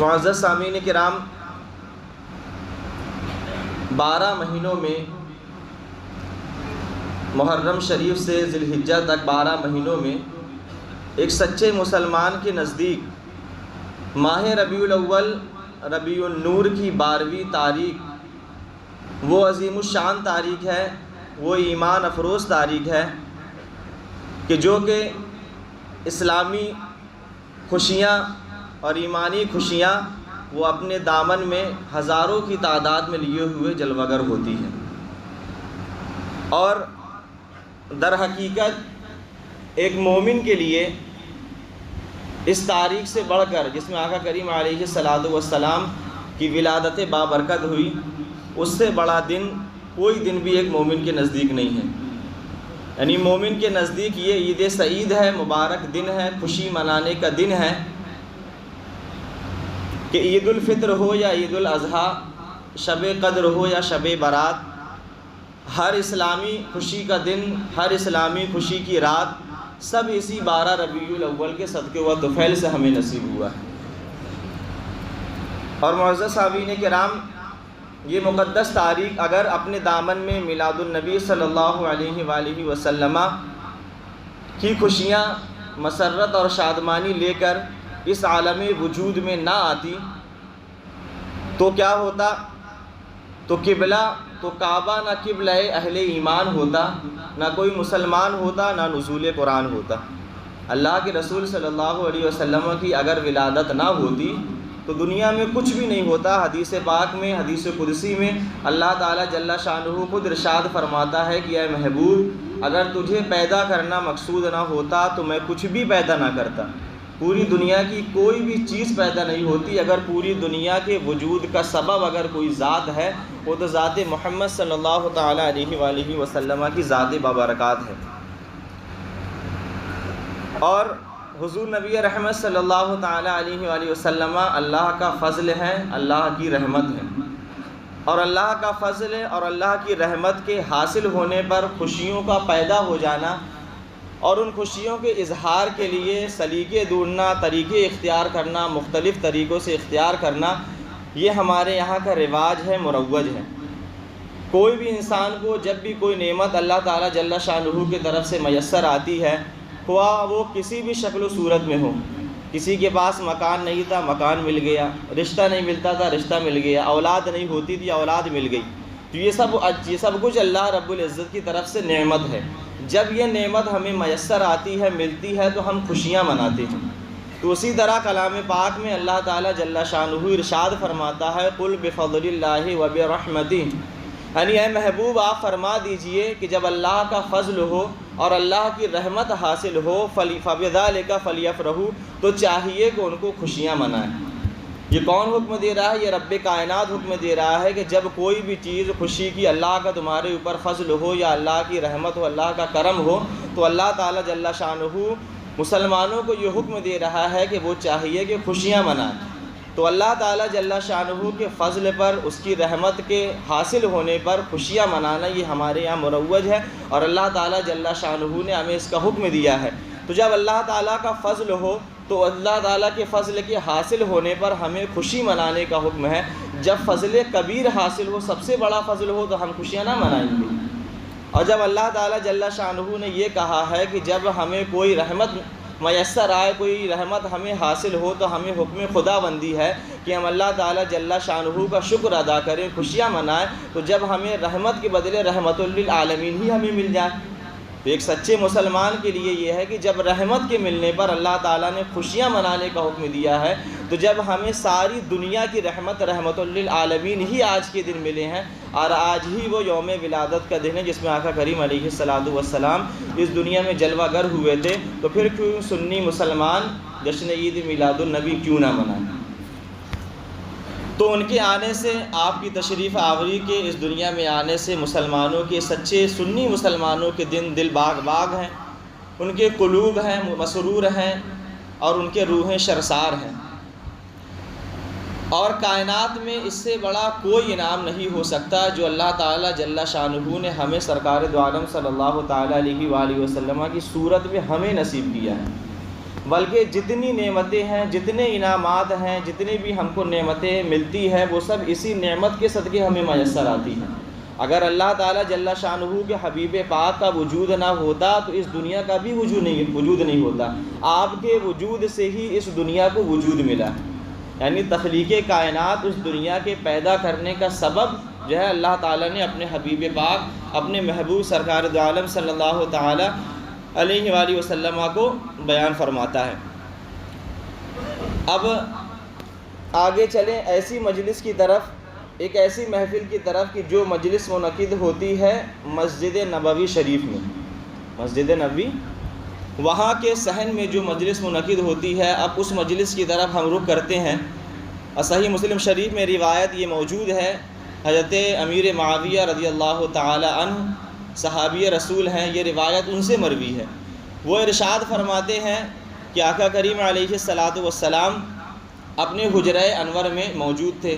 معزز سامعین کرام، 12 مہینوں میں محرم شریف سے ذی الحجہ تک 12 مہینوں میں ایک سچے مسلمان کے نزدیک ماہ ربیع الاول ربیع النور کی 12ویں تاریخ وہ عظیم الشان تاریخ ہے، وہ ایمان افروز تاریخ ہے کہ جو کہ اسلامی خوشیاں اور ایمانی خوشیاں وہ اپنے دامن میں ہزاروں کی تعداد میں لیے ہوئے جلوہ گر ہوتی ہیں۔ اور در حقیقت ایک مومن کے لیے اس تاریخ سے بڑھ کر، جس میں آقا کریم علیہ الصلاۃ والسلام کی ولادت بابرکت ہوئی، اس سے بڑا دن کوئی دن بھی ایک مومن کے نزدیک نہیں ہے۔ یعنی مومن کے نزدیک یہ عید سعید ہے، مبارک دن ہے، خوشی منانے کا دن ہے کہ عید الفطر ہو یا عید الاضحیٰ، شب قدر ہو یا شب برات، ہر اسلامی خوشی کا دن، ہر اسلامی خوشی کی رات، سب اسی 12 ربیع الاول کے صدقے و طفیل سے ہمیں نصیب ہوا ہے۔ اور معزز سامعین کرام، یہ مقدس تاریخ اگر اپنے دامن میں میلاد النبی صلی اللہ علیہ وآلہ وسلم کی خوشیاں، مسرت اور شادمانی لے کر اس عالم وجود میں نہ آتی تو کیا ہوتا؟ تو قبلہ، تو کعبہ نہ قبلہ اہل ایمان ہوتا، نہ کوئی مسلمان ہوتا، نہ نزول قرآن ہوتا۔ اللہ کے رسول صلی اللہ علیہ وسلم کی اگر ولادت نہ ہوتی تو دنیا میں کچھ بھی نہیں ہوتا۔ حدیث پاک میں، حدیث قدسی میں اللہ تعالیٰ جل شانہ خود ارشاد فرماتا ہے کہ اے محبوب، اگر تجھے پیدا کرنا مقصود نہ ہوتا تو میں کچھ بھی پیدا نہ کرتا۔ پوری دنیا کی کوئی بھی چیز پیدا نہیں ہوتی اگر پوری دنیا کے وجود کا سبب اگر کوئی ذات ہے، وہ تو ذات محمد صلی اللہ تعالیٰ علیہ وآلہ وسلم کی ذات بابرکات ہے۔ اور حضور نبی رحمت صلی اللہ تعالیٰ علیہ وآلہ وسلم اللہ کا فضل ہے، اللہ کی رحمت ہے۔ اور اللہ کا فضل اور اللہ کی رحمت کے حاصل ہونے پر خوشیوں کا پیدا ہو جانا اور ان خوشیوں کے اظہار کے لیے سلیقے ڈھونڈنا، طریقے اختیار کرنا، مختلف طریقوں سے اختیار کرنا، یہ ہمارے یہاں کا رواج ہے، مروج ہے۔ کوئی بھی انسان کو جب بھی کوئی نعمت اللہ تعالیٰ جل شانہ کی طرف سے میسر آتی ہے، خواہ وہ کسی بھی شکل و صورت میں ہو، کسی کے پاس مکان نہیں تھا، مکان مل گیا، رشتہ نہیں ملتا تھا، رشتہ مل گیا، اولاد نہیں ہوتی تھی، اولاد مل گئی، تو یہ سب کچھ اللہ رب العزت کی طرف سے نعمت ہے۔ جب یہ نعمت ہمیں میسر آتی ہے، ملتی ہے، تو ہم خوشیاں مناتے ہیں۔ تو اسی طرح کلام پاک میں اللہ تعالیٰ جل شانہ ارشاد فرماتا ہے، قُلْ بِفَضْلِ اللَّهِ وَبِرَحْمَتِهِ، یعنی اے محبوب آپ فرما دیجئے کہ جب اللہ کا فضل ہو اور اللہ کی رحمت حاصل ہو، فَبِذَلِكَ فَلْيَفْرَحُوا، تو چاہیے کہ ان کو خوشیاں منائیں۔ یہ کون حکم دے رہا ہے؟ یہ رب کائنات حکم دے رہا ہے کہ جب کوئی بھی چیز خوشی کی، اللہ کا تمہارے اوپر فضل ہو یا اللہ کی رحمت ہو، اللہ کا کرم ہو، تو اللہ تعالیٰ جل شانہ مسلمانوں کو یہ حکم دے رہا ہے کہ وہ چاہیے کہ خوشیاں منائیں۔ تو اللہ تعالیٰ جل شانہ کے فضل پر، اس کی رحمت کے حاصل ہونے پر خوشیاں منانا یہ ہمارے یہاں مروج ہے، اور اللہ تعالیٰ جل شانہ نے ہمیں اس کا حکم دیا ہے۔ تو جب اللہ تعالیٰ کا فضل ہو تو اللہ تعالیٰ کے فضل کے حاصل ہونے پر ہمیں خوشی منانے کا حکم ہے۔ جب فضل کبیر حاصل ہو، سب سے بڑا فضل ہو، تو ہم خوشیاں نہ منائیں گے۔ اور جب اللہ تعالیٰ جل شانہ نے یہ کہا ہے کہ جب ہمیں کوئی رحمت میسر آئے، کوئی رحمت ہمیں حاصل ہو، تو ہمیں حکم خدا بندی ہے کہ ہم اللہ تعالیٰ جل شانہ کا شکر ادا کریں، خوشیاں منائیں۔ تو جب ہمیں رحمت کے بدلے رحمت للعالمین ہی ہمیں مل جائے، تو ایک سچے مسلمان کے لیے یہ ہے کہ جب رحمت کے ملنے پر اللہ تعالیٰ نے خوشیاں منانے کا حکم دیا ہے، تو جب ہمیں ساری دنیا کی رحمت للعالمین ہی آج کے دن ملے ہیں، اور آج ہی وہ یوم ولادت کا دن ہے جس میں آقا کریم علیہ الصلاۃ والسلام اس دنیا میں جلوہ گر ہوئے تھے، تو پھر کیوں سنی مسلمان جشن عید میلاد النبی کیوں نہ منائیں؟ تو ان کے آنے سے، آپ کی تشریف آوری کے اس دنیا میں آنے سے مسلمانوں کے، سچے سنی مسلمانوں کے دل باغ باغ ہیں، ان کے قلوب ہیں مسرور ہیں، اور ان کے روحیں شرسار ہیں۔ اور کائنات میں اس سے بڑا کوئی انعام نہیں ہو سکتا جو اللہ تعالیٰ جل شانہ نے ہمیں سرکار دو عالم صلی اللہ تعالیٰ علیہ وآلہ وسلم کی صورت میں ہمیں نصیب کیا ہے۔ بلکہ جتنی نعمتیں ہیں، جتنے انعامات ہیں، جتنی بھی ہم کو نعمتیں ملتی ہیں، وہ سب اسی نعمت کے صدقے ہمیں میسر آتی ہیں۔ اگر اللہ تعالیٰ جل شانہ کے حبیب پاک کا وجود نہ ہوتا تو اس دنیا کا بھی وجود نہیں ہوتا۔ آپ کے وجود سے ہی اس دنیا کو وجود ملا، یعنی تخلیق کائنات، اس دنیا کے پیدا کرنے کا سبب جو ہے اللہ تعالیٰ نے اپنے حبیب پاک، اپنے محبوب سرکار دو عالم صلی اللہ تعالیٰ علیہ وآلہ وسلم کو بیان فرماتا ہے۔ اب آگے چلیں ایسی مجلس کی طرف، ایک ایسی محفل کی طرف کہ جو مجلس منعقد ہوتی ہے مسجد نبوی شریف میں، مسجد نبوی وہاں کے صحن میں جو مجلس منعقد ہوتی ہے۔ اب اس مجلس کی طرف ہم رخ کرتے ہیں۔ صحیح مسلم شریف میں روایت یہ موجود ہے، حضرت امیر معاویہ رضی اللہ تعالی عنہ صحابی رسول ہیں، یہ روایت ان سے مروی ہے۔ وہ ارشاد فرماتے ہیں کہ آقا کریم علیہ الصلاۃ والسلام اپنے حجرہ انور میں موجود تھے،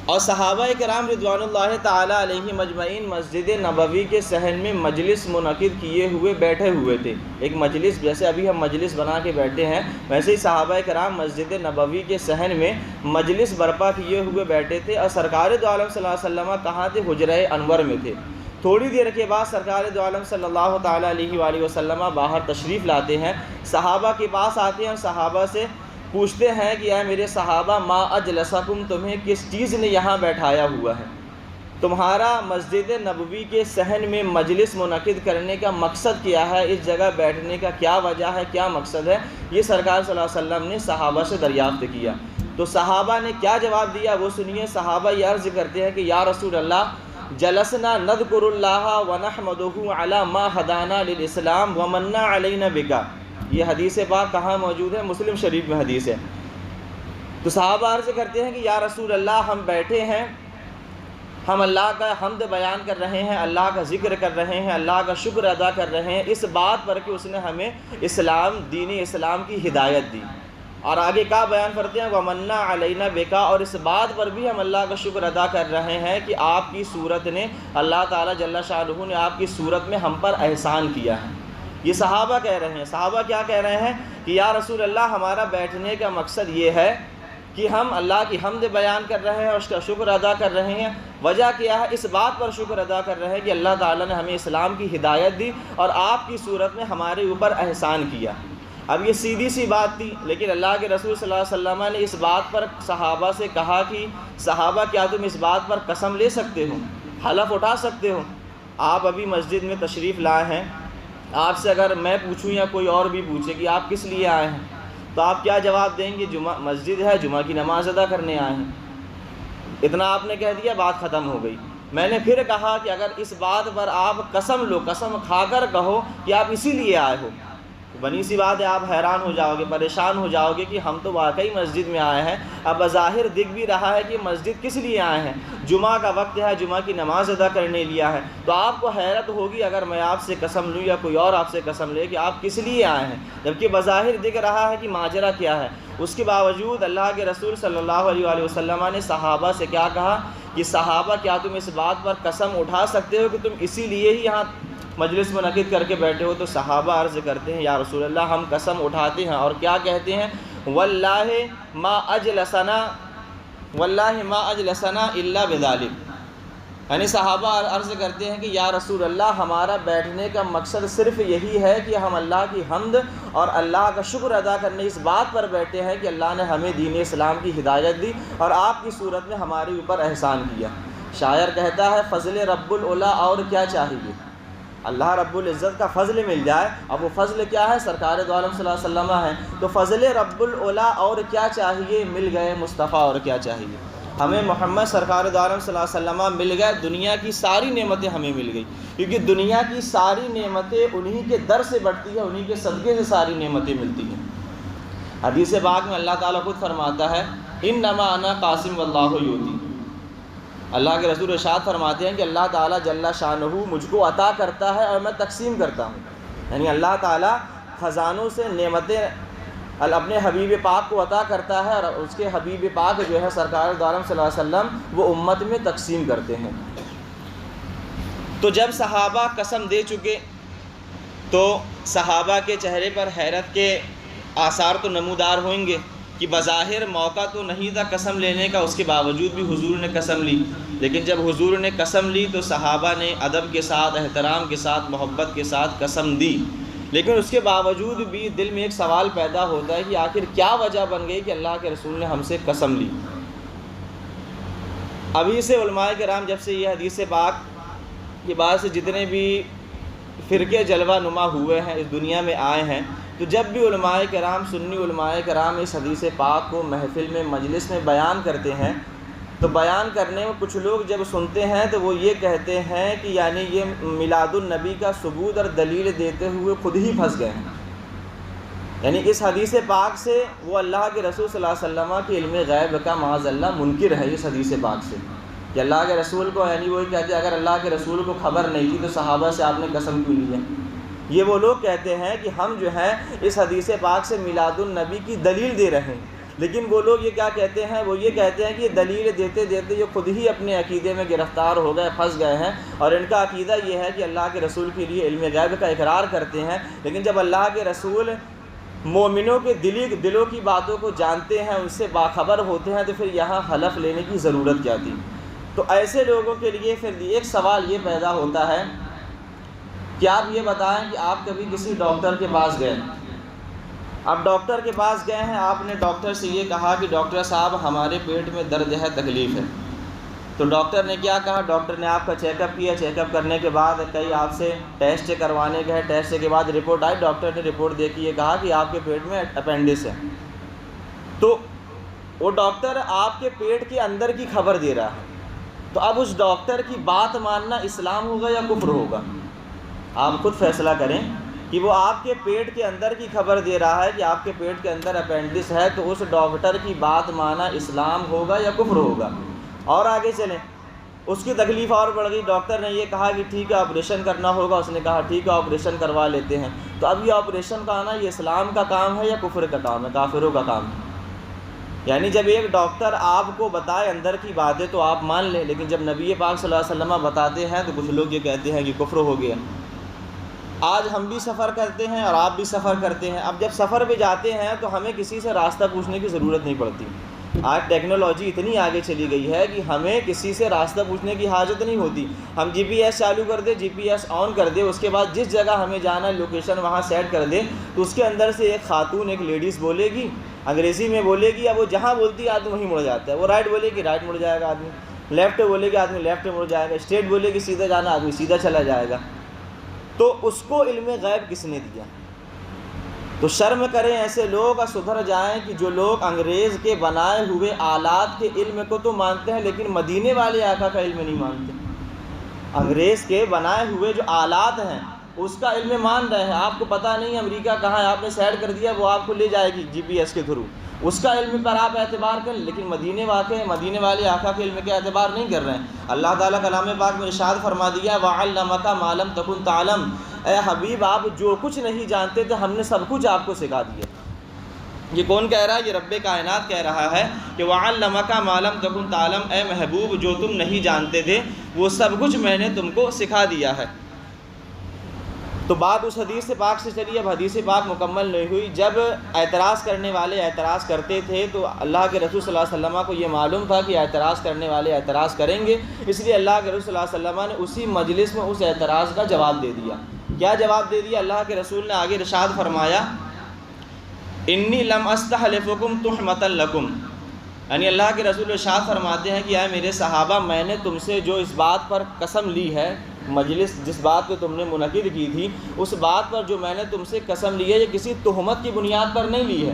اور صحابہ کرام رضوان اللہ تعالی علیہ مجمعین مسجد نبوی کے صحن میں مجلس منعقد کیے ہوئے بیٹھے ہوئے تھے۔ ایک مجلس، جیسے ابھی ہم مجلس بنا کے بیٹھے ہیں، ویسے ہی صحابہ کرام مسجد نبوی کے صحن میں مجلس برپا کیے ہوئے بیٹھے تھے، اور سرکار دو عالم صلی اللہ علیہ وسلم کہاں تھے؟ حجرہ انور میں تھے۔ تھوڑی دیر کے بعد سرکار دو عالم صلی اللہ تعالی علیہ وآلہ وسلم باہر تشریف لاتے ہیں، صحابہ کے پاس آتے ہیں اور صحابہ سے پوچھتے ہیں کہ اے میرے صحابہ، ما اجلسکم، تمہیں کس چیز نے یہاں بیٹھایا ہوا ہے؟ تمہارا مسجد نبوی کے صحن میں مجلس منعقد کرنے کا مقصد کیا ہے؟ اس جگہ بیٹھنے کا کیا وجہ ہے، کیا مقصد ہے؟ یہ سرکار صلی اللہ علیہ وسلم نے صحابہ سے دریافت کیا۔ تو صحابہ نے کیا جواب دیا وہ سنیے۔ صحابہ یہ عرض کرتے ہیں کہ یا رسول اللہ، جلسنا نذکر اللہ ونحمدہ علی ما ہدانا للاسلام ومن علینا بکا۔ یہ حدیث پاک کہاں موجود ہے؟ مسلم شریف میں حدیث ہے۔ تو صحابہ عرض کرتے ہیں کہ یا رسول اللہ، ہم بیٹھے ہیں، ہم اللہ کا حمد بیان کر رہے ہیں، اللہ کا ذکر کر رہے ہیں، اللہ کا شکر ادا کر رہے ہیں اس بات پر کہ اس نے ہمیں اسلام، دین اسلام کی ہدایت دی۔ اور آگے کا بیان کرتے ہیں وَمَنَّ عَلَيْنَا بِكَ، اور اس بات پر بھی ہم اللہ کا شکر ادا کر رہے ہیں کہ آپ کی صورت نے، اللہ تعالیٰ جل شانہ نے آپ کی صورت میں ہم پر احسان کیا ہے۔ یہ صحابہ کہہ رہے ہیں۔ صحابہ کیا کہہ رہے ہیں کہ یا رسول اللہ، ہمارا بیٹھنے کا مقصد یہ ہے کہ ہم اللہ کی حمد بیان کر رہے ہیں اور اس کا شکر ادا کر رہے ہیں۔ وجہ کیا ہے؟ اس بات پر شکر ادا کر رہے ہیں کہ اللہ تعالیٰ نے ہمیں اسلام کی ہدایت دی اور آپ کی صورت میں ہمارے اوپر احسان کیا۔ اب یہ سیدھی سی بات تھی، لیکن اللہ کے رسول صلی اللہ علیہ وسلم نے اس بات پر صحابہ سے کہا کہ صحابہ، کیا تم اس بات پر قسم لے سکتے ہو، حلف اٹھا سکتے ہو؟ آپ ابھی مسجد میں تشریف لائے ہیں، آپ سے اگر میں پوچھوں یا کوئی اور بھی پوچھے کہ آپ کس لیے آئے ہیں، تو آپ کیا جواب دیں گے؟ جمعہ مسجد ہے، جمعہ کی نماز ادا کرنے آئے ہیں۔ اتنا آپ نے کہہ دیا، بات ختم ہو گئی۔ میں نے پھر کہا کہ اگر اس بات پر آپ قسم لو، قسم کھا کر کہو کہ آپ اسی لیے آئے ہو، بنی سی بات ہے، آپ حیران ہو جاؤ گے، پریشان ہو جاؤ گے کہ ہم تو واقعی مسجد میں آئے ہیں۔ اب بظاہر دکھ بھی رہا ہے کہ مسجد کس لیے آئے ہیں، جمعہ کا وقت ہے، جمعہ کی نماز ادا کرنے لیا ہے۔ تو آپ کو حیرت ہوگی اگر میں آپ سے قسم لوں یا کوئی اور آپ سے قسم لے کہ آپ کس لیے آئے ہیں، جبکہ بظاہر دکھ رہا ہے کہ ماجرا کیا ہے۔ اس کے باوجود اللہ کے رسول صلی اللہ علیہ وآلہ وسلم نے صحابہ سے کیا کہا کہ صحابہ، کیا تم اس بات پر قسم اٹھا سکتے ہو کہ تم اسی لیے ہی یہاں مجلس منعقد کر کے بیٹھے ہو؟ تو صحابہ عرض کرتے ہیں یا رسول اللہ، ہم قسم اٹھاتے ہیں، اور کیا کہتے ہیں؟ واللہ ما اجلسنا الا بذلک، یعنی صحابہ عرض کرتے ہیں کہ یا رسول اللہ، ہمارا بیٹھنے کا مقصد صرف یہی ہے کہ ہم اللہ کی حمد اور اللہ کا شکر ادا کرنے اس بات پر بیٹھے ہیں کہ اللہ نے ہمیں دین اسلام کی ہدایت دی اور آپ کی صورت میں ہمارے اوپر احسان کیا۔ شاعر کہتا ہے فضل رب العلا، اور کیا چاہیے؟ اللہ رب العزت کا فضل مل جائے۔ اب وہ فضل کیا ہے؟ سرکار دو عالم صلی اللہ علیہ وسلم ہے۔ تو فضل رب العلا، اور کیا چاہیے؟ مل گئے مصطفیٰ، اور کیا چاہیے؟ ہمیں محمد سرکار دو عالم صلی اللہ علیہ وسلم مل گئے، دنیا کی ساری نعمتیں ہمیں مل گئی، کیونکہ دنیا کی ساری نعمتیں انہی کے در سے بڑھتی ہیں، انہی کے صدقے سے ساری نعمتیں ملتی ہیں۔ حدیث پاک میں اللہ تعالیٰ خود فرماتا ہے انما انا قاسم واللہ یؤتی۔ اللہ کے رسول ارشاد فرماتے ہیں کہ اللہ تعالیٰ جل شانہ مجھ کو عطا کرتا ہے اور میں تقسیم کرتا ہوں، یعنی اللہ تعالیٰ خزانوں سے نعمتیں اپنے حبیب پاک کو عطا کرتا ہے، اور اس کے حبیب پاک جو ہے سرکار دو عالم صلی اللہ علیہ وسلم، وہ امت میں تقسیم کرتے ہیں۔ تو جب صحابہ قسم دے چکے تو صحابہ کے چہرے پر حیرت کے آثار تو نمودار ہوئیں گے کہ بظاہر موقع تو نہیں تھا قسم لینے کا، اس کے باوجود بھی حضور نے قسم لی، لیکن جب حضور نے قسم لی تو صحابہ نے ادب کے ساتھ، احترام کے ساتھ، محبت کے ساتھ قسم دی، لیکن اس کے باوجود بھی دل میں ایک سوال پیدا ہوتا ہے کہ آخر کیا وجہ بن گئی کہ اللہ کے رسول نے ہم سے قسم لی۔ ابھی سے علماء کرام جب سے یہ حدیث پاک کے بعد سے جتنے بھی فرقے جلوہ نما ہوئے ہیں، اس دنیا میں آئے ہیں، تو جب بھی علماء کرام، سنی علماء کرام اس حدیث پاک کو محفل میں، مجلس میں بیان کرتے ہیں، تو بیان کرنے میں کچھ لوگ جب سنتے ہیں تو وہ یہ کہتے ہیں کہ یعنی یہ میلاد النبی کا ثبوت اور دلیل دیتے ہوئے خود ہی پھنس گئے ہیں، یعنی اس حدیث پاک سے وہ اللہ کے رسول صلی اللہ علیہ وسلم کے علم غیب کا معاذ اللہ منکر ہے اس حدیث پاک سے، کہ اللہ کے رسول کو، یعنی وہ کہتے ہیں اگر اللہ کے رسول کو خبر نہیں تھی تو صحابہ سے آپ نے قسم کیوں لی ہے؟ یہ وہ لوگ کہتے ہیں کہ ہم جو ہے اس حدیث پاک سے میلاد النبی کی دلیل دے رہے ہیں، لیکن وہ لوگ یہ کیا کہتے ہیں؟ وہ یہ کہتے ہیں کہ دلیل دیتے دیتے یہ خود ہی اپنے عقیدے میں گرفتار ہو گئے، پھنس گئے ہیں، اور ان کا عقیدہ یہ ہے کہ اللہ کے رسول کے لیے علم غیب کا اقرار کرتے ہیں، لیکن جب اللہ کے رسول مومنوں کے دلوں کی باتوں کو جانتے ہیں، ان سے باخبر ہوتے ہیں، تو پھر یہاں حلف لینے کی ضرورت کیا تھی؟ تو ایسے لوگوں کے لیے پھر ایک سوال یہ پیدا ہوتا ہے کہ آپ یہ بتائیں کہ آپ کبھی کسی ڈاکٹر کے پاس گئے، آپ ڈاکٹر کے پاس گئے ہیں، آپ نے ڈاکٹر سے یہ کہا کہ ڈاکٹر صاحب ہمارے پیٹ میں درد ہے، تکلیف ہے، تو ڈاکٹر نے کیا کہا؟ ڈاکٹر نے آپ کا چیک اپ کیا، چیک اپ کرنے کے بعد کئی آپ سے ٹیسٹ کروانے گئے، ٹیسٹ کے بعد رپورٹ آئی، ڈاکٹر نے رپورٹ دے کے یہ کہا کہ آپ کے پیٹ میں اپینڈس ہے، تو وہ ڈاکٹر آپ کے پیٹ کے اندر کی خبر دے رہا ہے، تو اب اس ڈاکٹر کی بات ماننا اسلام ہوگا یا کفر ہوگا؟ آپ خود فیصلہ کریں کہ وہ آپ کے پیٹ کے اندر کی خبر دے رہا ہے کہ آپ کے پیٹ کے اندر اپینڈس ہے، تو اس ڈاکٹر کی بات ماننا اسلام ہوگا یا کفر ہوگا؟ اور آگے چلیں، اس کی تکلیف اور بڑھ گئی، ڈاکٹر نے یہ کہا کہ ٹھیک ہے آپریشن کرنا ہوگا، اس نے کہا ٹھیک ہے آپریشن کروا لیتے ہیں، تو اب یہ آپریشن کا آنا یہ اسلام کا کام ہے یا کفر کا کام ہے، کافروں کا کام ہے؟ یعنی جب ایک ڈاکٹر آپ کو بتائے اندر کی باتیں تو آپ مان لیں، لیکن جب نبی پاک صلی اللہ علیہ وسلم بتاتے ہیں تو کچھ لوگ یہ کہتے ہیں کہ کفر ہو گیا۔ آج ہم بھی سفر کرتے ہیں اور آپ بھی سفر کرتے ہیں، اب جب سفر پہ جاتے ہیں تو ہمیں کسی سے راستہ پوچھنے کی ضرورت نہیں پڑتی، آج ٹیکنالوجی اتنی آگے چلی گئی ہے کہ ہمیں کسی سے راستہ پوچھنے کی حاجت نہیں ہوتی، ہم جی پی ایس چالو کر دیں، جی پی ایس آن کر دیں، اس کے بعد جس جگہ ہمیں جانا ہے لوکیشن وہاں سیٹ کر دیں، تو اس کے اندر سے ایک خاتون، ایک لیڈیز بولے گی، انگریزی میں بولے گی، اب وہ جہاں بولتی ہے آدمی وہیں مڑ جاتا ہے، وہ رائٹ بولے گی رائٹ مڑ جائے گا آدمی، لیفٹ بولے گی آدمی لیفٹ مڑ جائے گا، اسٹریٹ بولے گی سیدھا جانا آدمی سیدھا چلا جائے گا، تو اس کو علم غیب کس نے دیا؟ تو شرم کریں ایسے لوگ اور سدھر جائیں کہ جو لوگ انگریز کے بنائے ہوئے آلات کے علم کو تو مانتے ہیں لیکن مدینے والے آقا کا علم نہیں مانتے، انگریز کے بنائے ہوئے جو آلات ہیں اس کا علم مان رہے ہیں، آپ کو پتہ نہیں امریکہ کہاں ہے، آپ نے سیٹ کر دیا، وہ آپ کو لے جائے گی جی پی ایس کے تھرو، اس کا علم پر آپ اعتبار کریں، لیکن مدینے والے آقا کے علم کے اعتبار نہیں کر رہے ہیں۔ اللہ تعالیٰ کلام پاک میں ارشاد فرما دیا وَعَلَّمَكَ مَا لَمْ تَكُنْ تَعْلَمْ، اے حبیب آپ جو کچھ نہیں جانتے تھے ہم نے سب کچھ آپ کو سکھا دیا۔ یہ کون کہہ رہا ہے؟ یہ رب کائنات کہہ رہا ہے کہ وَعَلَّمَكَ مَا لَمْ تَكُنْ تَعْلَمْ، اے محبوب جو تم نہیں جانتے تھے وہ سب کچھ میں نے تم کو سکھا دیا ہے۔ تو بات اس حدیث پاک سے چلی، اب حدیث پاک مکمل نہیں ہوئی۔ جب اعتراض کرنے والے اعتراض کرتے تھے تو اللہ کے رسول صلی اللہ علیہ وسلم کو یہ معلوم تھا کہ اعتراض کرنے والے اعتراض کریں گے، اس لیے اللہ کے رسول صلی اللہ علیہ وسلم نے اسی مجلس میں اس اعتراض کا جواب دے دیا۔ کیا جواب دے دیا؟ اللہ کے رسول نے آگے ارشاد فرمایا انی لم استحلفکم تحمتا لکم، یعنی اللہ کے رسول ارشاد فرماتے ہیں کہ اے میرے صحابہ میں نے تم سے جو اس بات پر قسم لی ہے، مجلس جس بات پہ تم نے منعقد کی تھی اس بات پر جو میں نے تم سے قسم لی ہے یہ کسی تہمت کی بنیاد پر نہیں لی ہے،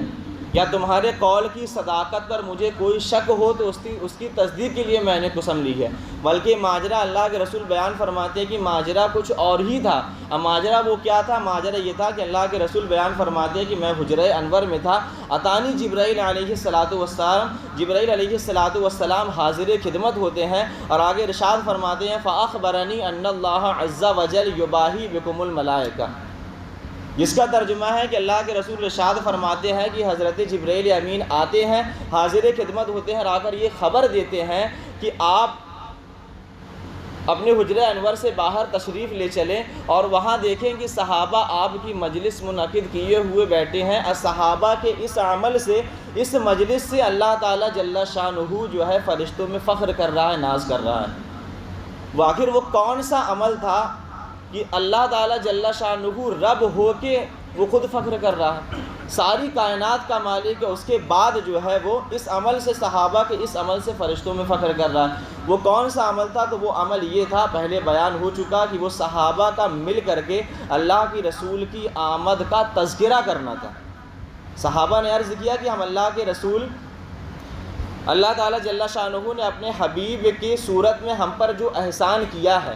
یا تمہارے قول کی صداقت پر مجھے کوئی شک ہو تو اس کی تصدیق کے لیے میں نے قسم لی ہے، بلکہ ماجرا اللہ کے رسول بیان فرماتے ہیں کہ ماجرا کچھ اور ہی تھا۔ اب ماجرا وہ کیا تھا؟ ماجرا یہ تھا کہ اللہ کے رسول بیان فرماتے ہیں کہ میں حجرہ انور میں تھا، اتانی جبرائیل علیہ السلام، جبرائیل علیہ السلام حاضر خدمت ہوتے ہیں، اور آگے ارشاد فرماتے ہیں فاخبرنی ان اللہ عز وجل یباہی بکم الملائکہ، جس کا ترجمہ ہے کہ اللہ کے رسول ارشاد فرماتے ہیں کہ حضرت جبرائیل امین آتے ہیں، حاضر خدمت ہوتے ہیں، اور آ کر یہ خبر دیتے ہیں کہ آپ اپنے حجرہ انور سے باہر تشریف لے چلیں اور وہاں دیکھیں کہ صحابہ آپ کی مجلس منعقد کیے ہوئے بیٹھے ہیں، اور صحابہ کے اس عمل سے، اس مجلس سے اللہ تعالیٰ جل شانہ جو ہے فرشتوں میں فخر کر رہا ہے، ناز کر رہا ہے۔ وہ آخر وہ کون سا عمل تھا کہ اللہ تعالیٰ جل شانہ رب ہو کے وہ خود فخر کر رہا ہے، ساری کائنات کا مالک ہے، اس کے بعد جو ہے وہ اس عمل سے، صحابہ کے اس عمل سے فرشتوں میں فخر کر رہا ہے۔ وہ کون سا عمل تھا؟ تو وہ عمل یہ تھا، پہلے بیان ہو چکا کہ وہ صحابہ کا مل کر کے اللہ کی رسول کی آمد کا تذکرہ کرنا تھا۔ صحابہ نے عرض کیا کہ ہم اللہ کے رسول، اللہ تعالیٰ جل شانہ نے اپنے حبیب کی صورت میں ہم پر جو احسان کیا ہے،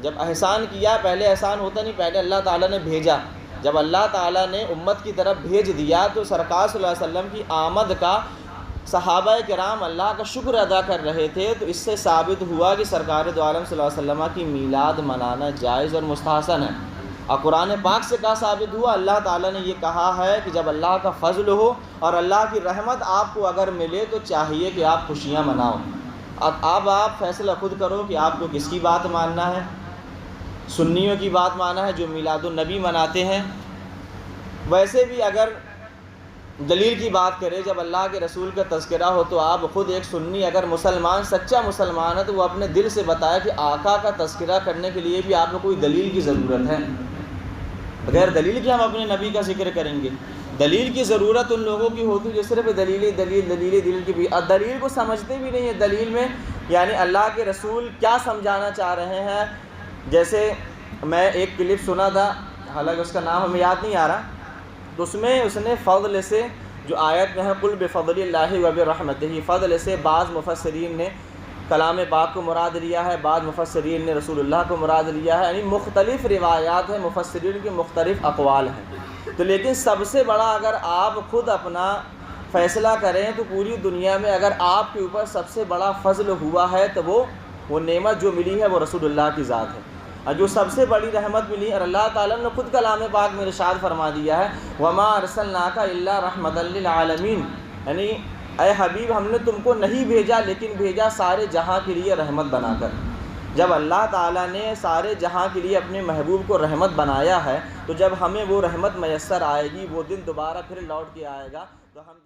جب احسان کیا، پہلے احسان ہوتا نہیں، پہلے اللہ تعالیٰ نے بھیجا، جب اللہ تعالیٰ نے امت کی طرف بھیج دیا تو سرکار صلی اللہ علیہ وسلم کی آمد کا صحابہ کرام اللہ کا شکر ادا کر رہے تھے، تو اس سے ثابت ہوا کہ سرکار دو عالم صلی اللہ علیہ وسلم کی میلاد منانا جائز اور مستحسن ہے۔ اور قرآن پاک سے کیا ثابت ہوا؟ اللہ تعالیٰ نے یہ کہا ہے کہ جب اللہ کا فضل ہو اور اللہ کی رحمت آپ کو اگر ملے تو چاہیے کہ آپ خوشیاں مناؤ۔ اب آپ فیصلہ خود کرو کہ آپ کو کس کی بات ماننا ہے، سنیوں کی بات مانا ہے جو میلاد النبی مناتے ہیں۔ ویسے بھی اگر دلیل کی بات کرے، جب اللہ کے رسول کا تذکرہ ہو تو آپ خود ایک سنی اگر مسلمان، سچا مسلمان ہے، تو وہ اپنے دل سے بتائے کہ آقا کا تذکرہ کرنے کے لیے بھی آپ کو کوئی دلیل کی ضرورت ہے۔ بغیر دلیل کے ہم اپنے نبی کا ذکر کریں گے؟ دلیل کی ضرورت ان لوگوں کی ہوتی ہے جو صرف دلیل کی بھی، اور دلیل کو سمجھتے بھی نہیں ہے۔ دلیل میں یعنی اللہ کے رسول کیا سمجھانا چاہ رہے ہیں؟ جیسے میں ایک کلپ سنا تھا، حالانکہ اس کا نام ہمیں یاد نہیں آ رہا، تو اس میں اس نے فضل سے جو آیت میں ہے قل بفضل اللہ وبرحمتہ، فضل سے بعض مفسرین نے کلام پاک کو مراد لیا ہے، بعض مفسرین نے رسول اللہ کو مراد لیا ہے، یعنی مختلف روایات ہیں، مفسرین کے مختلف اقوال ہیں۔ تو لیکن سب سے بڑا اگر آپ خود اپنا فیصلہ کریں تو پوری دنیا میں اگر آپ کے اوپر سب سے بڑا فضل ہوا ہے تو وہ نعمت جو ملی ہے وہ رسول اللہ کی ذات ہے، اور جو سب سے بڑی رحمت ملی، اور اللہ تعالیٰ نے خود کلام پاک میں ارشاد فرما دیا ہے وَمَا أَرْسَلْنَاكَ إِلَّا رَحْمَةً لِّلْعَالَمِينَ، یعنی اے حبیب ہم نے تم کو نہیں بھیجا لیکن بھیجا سارے جہاں کے لیے رحمت بنا کر۔ جب اللہ تعالیٰ نے سارے جہاں کے لیے اپنے محبوب کو رحمت بنایا ہے تو جب ہمیں وہ رحمت میسر آئے گی، وہ دن دوبارہ پھر لوٹ کے آئے گا تو ہم